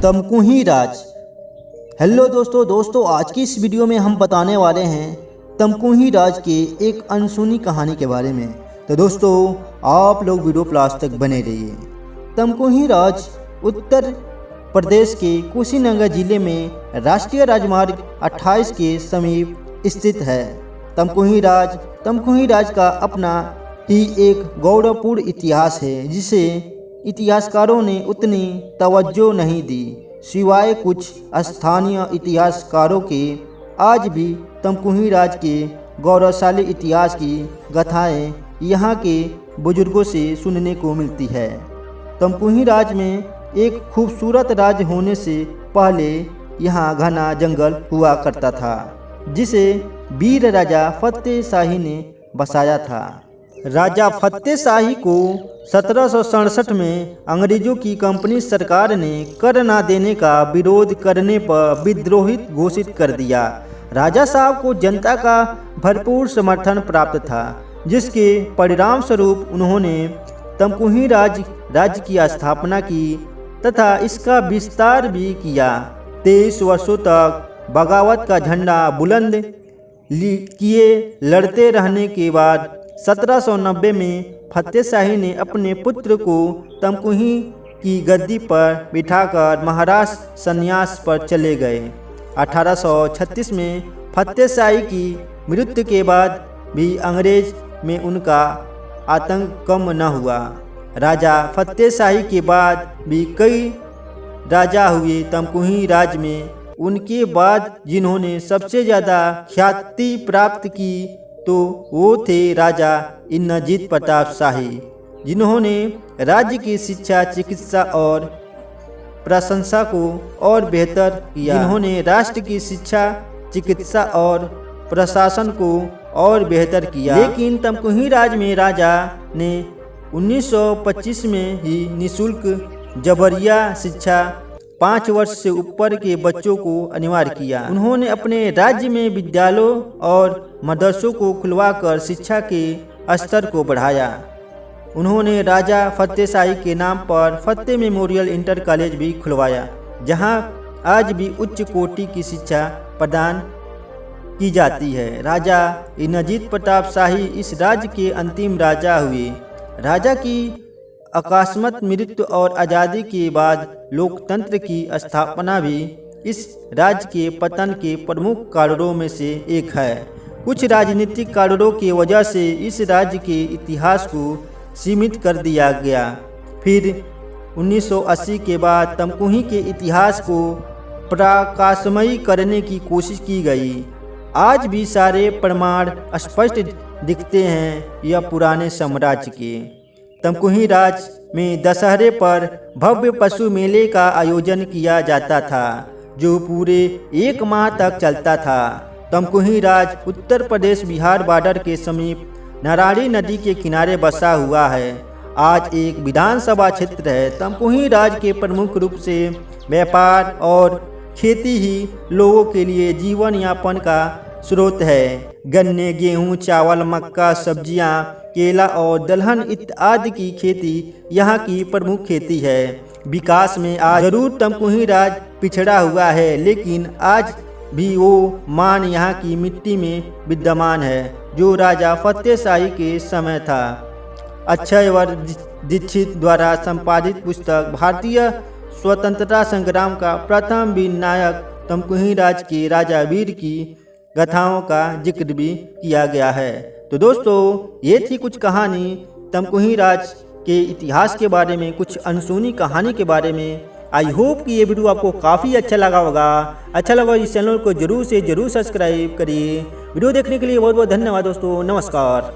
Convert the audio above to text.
तमकुही राज। Hello दोस्तों, आज की इस वीडियो में हम बताने वाले हैं तमकुही राज के एक अनसुनी कहानी के बारे में। तो दोस्तों आप लोग वीडियो लास्ट तक बने रहिए। तमकुही राज उत्तर प्रदेश के कुशीनगर जिले में राष्ट्रीय राजमार्ग 28 के समीप स्थित है। तमकुही राज का अपना ही एक गौरवपूर्ण इतिहास है, जिसे इतिहासकारों ने उतनी तवज्जो नहीं दी। सिवाय कुछ स्थानीय इतिहासकारों के आज भी तमकुही राज के गौरवशाली इतिहास की गाथाएं यहाँ के बुजुर्गों से सुनने को मिलती है। तमकुही राज में एक खूबसूरत राज्य होने से पहले यहाँ घना जंगल हुआ करता था, जिसे वीर राजा फतेह शाही ने बसाया था। राजा फतेह शाही को 1767 में अंग्रेजों की कंपनी सरकार ने कर न देने का विरोध करने पर विद्रोही घोषित कर दिया। राजा साहब को जनता का भरपूर समर्थन प्राप्त था, जिसके परिणाम स्वरूप उन्होंने तमकुही राज्य की स्थापना की तथा इसका विस्तार भी किया। 23 वर्षों तक बगावत का झंडा बुलंद किए लड़ते रहने के बाद 1790 में फतेह शाही ने अपने पुत्र को तमकुही की गद्दी पर बिठाकर महाराष्ट्र संन्यास पर चले गए। 1836 में फतेह शाही की मृत्यु के बाद भी अंग्रेज में उनका आतंक कम न हुआ। राजा फतेह शाही के बाद भी कई राजा हुए। तमकुही राज में उनके बाद जिन्होंने सबसे ज़्यादा ख्याति प्राप्त की तो वो थे राजा इंद्रजीत प्रताप शाही, जिन्होंने राज्य की शिक्षा, चिकित्सा और प्रशंसा को और बेहतर किया। जिन्होंने राष्ट्र की शिक्षा, चिकित्सा और प्रशासन को और बेहतर किया। लेकिन तमकुही राज में राजा ने 1925 में ही निःशुल्क जबरिया शिक्षा 5 वर्ष से ऊपर के बच्चों को अनिवार्य किया। उन्होंने अपने राज्य में विद्यालयों और मदरसों को खुलवाकर शिक्षा के स्तर को बढ़ाया। उन्होंने राजा फतेह शाही के नाम पर फतेह मेमोरियल इंटर कॉलेज भी खुलवाया, जहां आज भी उच्च कोटि की शिक्षा प्रदान की जाती है। राजा इंद्रजीत प्रताप शाही इस राज्य के अंतिम राजा हुए। राजा की अकस्मात मृत्यु और आज़ादी के बाद लोकतंत्र की स्थापना भी इस राज्य के पतन के प्रमुख कारणों में से एक है। कुछ राजनीतिक कारणों की वजह से इस राज्य के इतिहास को सीमित कर दिया गया। फिर 1980 के बाद तमकुही के इतिहास को प्रकाशमयी करने की कोशिश की गई। आज भी सारे प्रमाण स्पष्ट दिखते हैं यह पुराने साम्राज्य के। तमकुही राज में दशहरे पर भव्य पशु मेले का आयोजन किया जाता था, जो पूरे 1 माह तक चलता था। तमकुही राज उत्तर प्रदेश बिहार बॉर्डर के समीप नारायणी नदी के किनारे बसा हुआ है। आज एक विधानसभा क्षेत्र है। तमकुही राज के प्रमुख रूप से व्यापार और खेती ही लोगों के लिए जीवन यापन का स्रोत है। गन्ने, गेहूं, चावल, मक्का, सब्जियां, केला और दलहन इत्यादि की खेती यहाँ की प्रमुख खेती है। विकास में आज जरूर तमकुही राज पिछड़ा हुआ है, लेकिन आज भी वो मान यहाँ की मिट्टी में विद्यमान है, जो राजा फतेह शाही के समय था। अक्षयवर दीक्षित द्वारा संपादित पुस्तक भारतीय स्वतंत्रता संग्राम का प्रथम वीर नायक तमकुही राज के राजा वीर की गाथाओं का जिक्र भी किया गया है। तो दोस्तों ये थी कुछ कहानी तमकुही राज के इतिहास के बारे में, कुछ अनसुनी कहानी के बारे में। आई होप कि ये वीडियो आपको काफ़ी अच्छा लगा होगा। अच्छा लगा इस चैनल को जरूर से जरूर सब्सक्राइब करिए। वीडियो देखने के लिए बहुत बहुत धन्यवाद दोस्तों। नमस्कार।